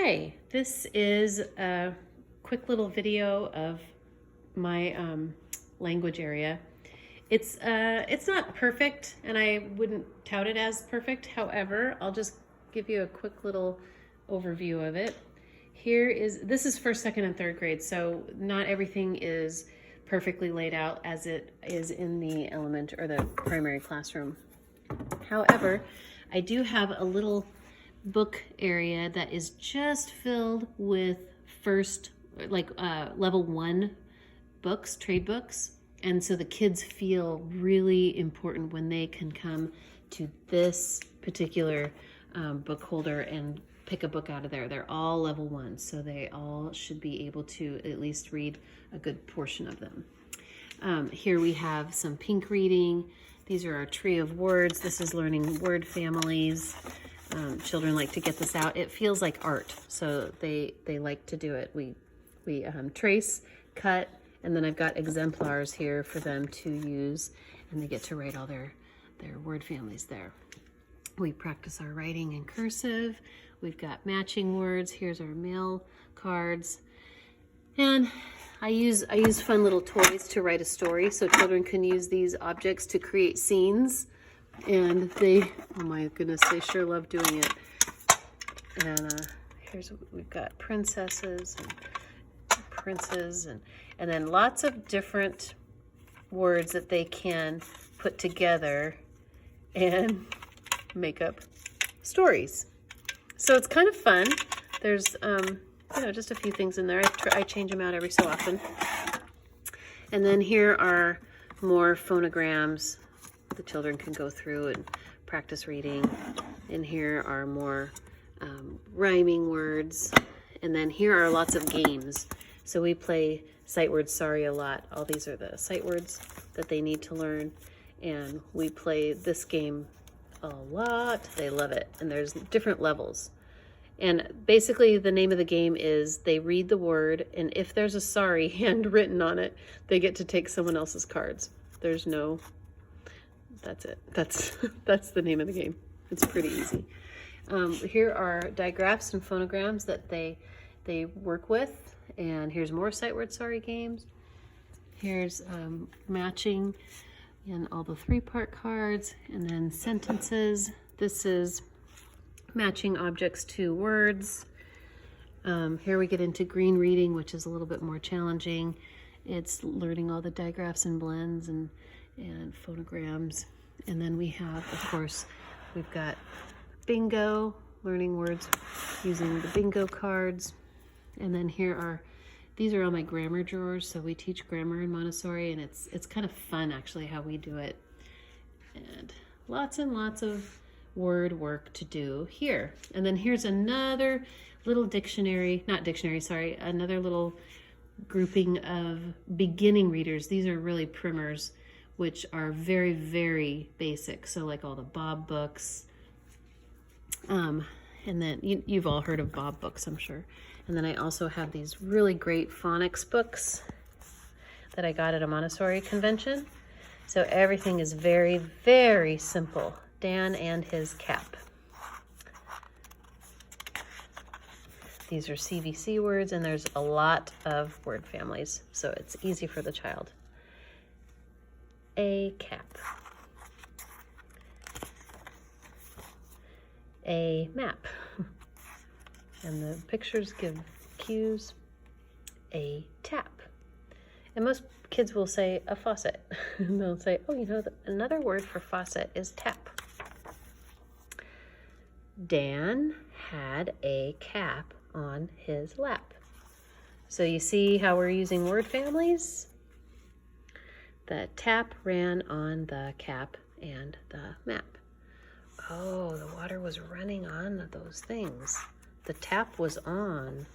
Hi, this is a quick little video of my language area. It's not perfect, and I wouldn't tout it as perfect. However, I'll just give you a quick little overview of it. This is first, second, and third grade, so not everything is perfectly laid out as it is in the element or the primary classroom. However, I do have a little book area that is just filled with level 1 books, trade books. And so the kids feel really important when they can come to this particular book holder and pick a book out of there. They're all level 1, so they all should be able to at least read a good portion of them. Here we have some pink reading. These are our tree of words. This is learning word families. Children like to get this out. It feels like art, so they like to do it. We trace, cut, and then I've got exemplars here for them to use, and they get to write all their word families there. We practice our writing in cursive. We've got matching words. Here's our mail cards, and I use fun little toys to write a story, so children can use these objects to create scenes. And oh my goodness, they sure love doing it. And we've got princesses and princes, and then lots of different words that they can put together and make up stories. So it's kind of fun. There's just a few things in there. I change them out every so often. And then here are more phonograms the children can go through and practice reading. And here are more rhyming words. And then here are lots of games. So we play sight words sorry a lot. All these are the sight words that they need to learn. And we play this game a lot. They love it. And there's different levels. And basically the name of the game is they read the word, and if there's a sorry handwritten on it, they get to take someone else's cards. That's it. That's the name of the game. It's pretty easy. Here are digraphs and phonograms that they work with, and here's more sight word sorry games. Here's matching and all the 3-part cards, and then sentences. This is matching objects to words. Here we get into green reading, which is a little bit more challenging. It's learning all the digraphs and blends and phonograms. And then we have, of course, we've got bingo, learning words using the bingo cards. And then these are all my grammar drawers. So we teach grammar in Montessori, and it's kind of fun actually how we do it. And lots of word work to do here. And then here's another little another little grouping of beginning readers. These are really primers, which are very, very basic. So like all the Bob books. And then you've all heard of Bob books, I'm sure. And then I also have these really great phonics books that I got at a Montessori convention. So everything is very, very simple. Dan and his cap. These are CVC words, and there's a lot of word families, so it's easy for the child. A cap. A map. And the pictures give cues. A tap. And most kids will say a faucet. And they'll say, oh, another word for faucet is tap. Dan had a cap on his lap. So you see how we're using word families? The tap ran on the cap and the map. Oh, the water was running on those things. The tap was on.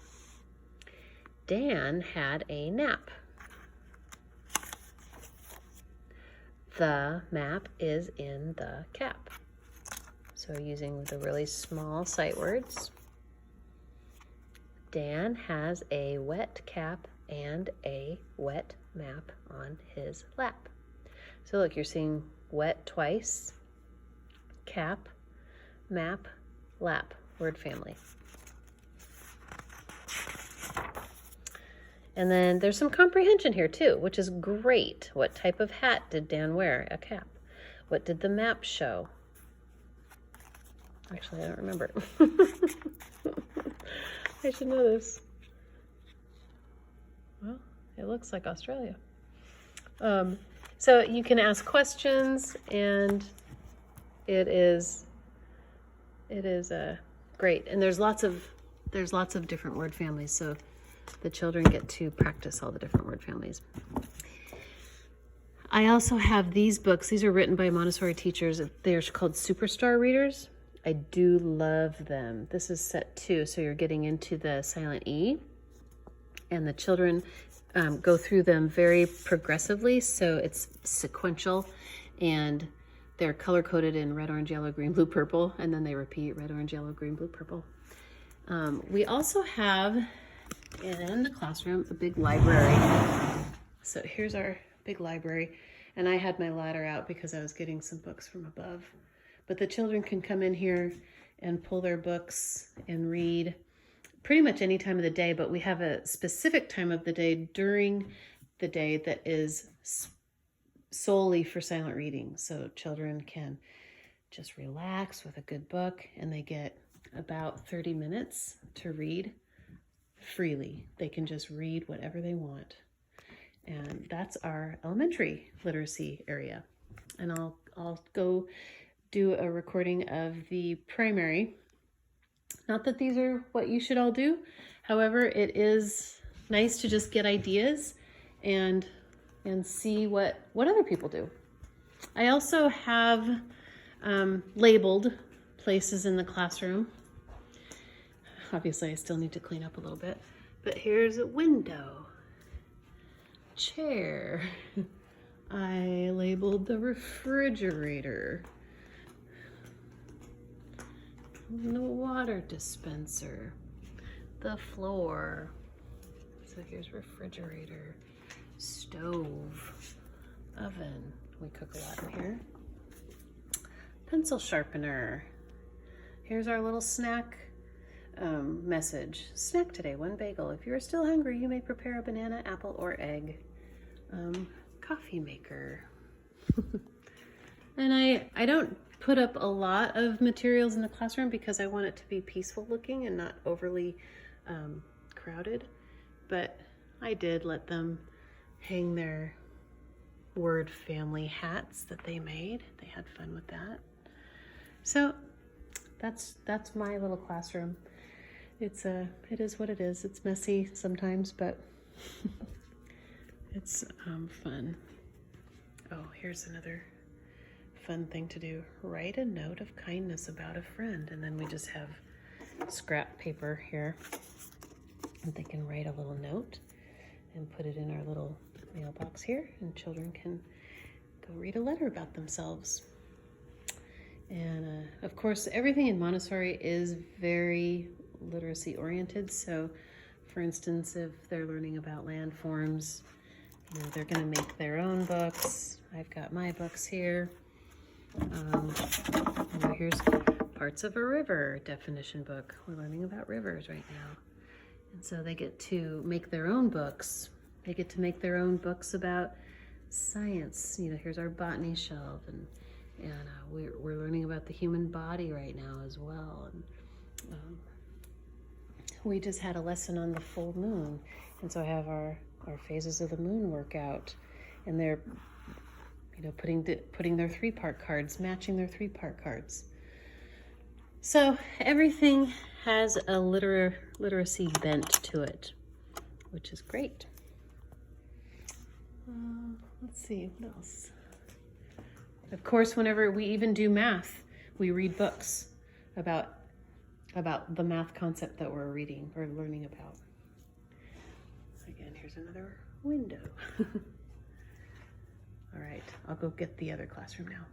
Dan had a nap. The map is in the cap. So using the really small sight words. Dan has a wet cap and a wet map on his lap. So look, you're seeing wet twice, cap, map, lap, word family. And then there's some comprehension here too, which is great. What type of hat did Dan wear? A cap. What did the map show? Actually, I don't remember. I should know this. Well, it looks like Australia. So you can ask questions, and it is great. And there's lots of different word families, so the children get to practice all the different word families. I also have these books. These are written by Montessori teachers. They're called Superstar Readers. I do love them. This is set 2, so you're getting into the silent E, and the children go through them very progressively, so it's sequential, and they're color-coded in red, orange, yellow, green, blue, purple, and then they repeat red, orange, yellow, green, blue, purple. We also have in the classroom a big library. So here's our big library, and I had my ladder out because I was getting some books from above. But the children can come in here and pull their books and read pretty much any time of the day, but we have a specific time of the day during the day that is solely for silent reading. So children can just relax with a good book, and they get about 30 minutes to read freely. They can just read whatever they want. And that's our elementary literacy area. And I'll go do a recording of the primary. Not that these are what you should all do. However, it is nice to just get ideas and see what other people do. I also have labeled places in the classroom. Obviously, I still need to clean up a little bit. But here's a window, chair. I labeled the refrigerator, the water dispenser, the floor. So here's refrigerator, stove, oven. We cook a lot in here. Pencil sharpener. Here's our little snack message. Snack today, 1 bagel. If you're still hungry, you may prepare a banana, apple, or egg. Coffee maker. And I don't put up a lot of materials in the classroom because I want it to be peaceful looking and not overly crowded. But I did let them hang their word family hats that they made. They had fun with that. So that's my little classroom. It is what it is. It's messy sometimes, but it's fun. Oh, here's another fun thing to do. Write a note of kindness about a friend. And then we just have scrap paper here. And they can write a little note and put it in our little mailbox here. And children can go read a letter about themselves. And of course, everything in Montessori is very literacy oriented. So for instance, if they're learning about landforms, they're going to make their own books. I've got my books here. Here's parts of a river definition book. We're learning about rivers right now. And so they get to make their own books. They get to make their own books about science. Here's our botany shelf, and we're learning about the human body right now as well. And we just had a lesson on the full moon, and so I have our phases of the moon workout, and they're putting their 3-part cards, matching their 3-part cards. So everything has a literacy bent to it, which is great. Let's see, what else? Of course, whenever we even do math, we read books about the math concept that we're reading or learning about. Again, here's another window. All right, I'll go get the other classroom now.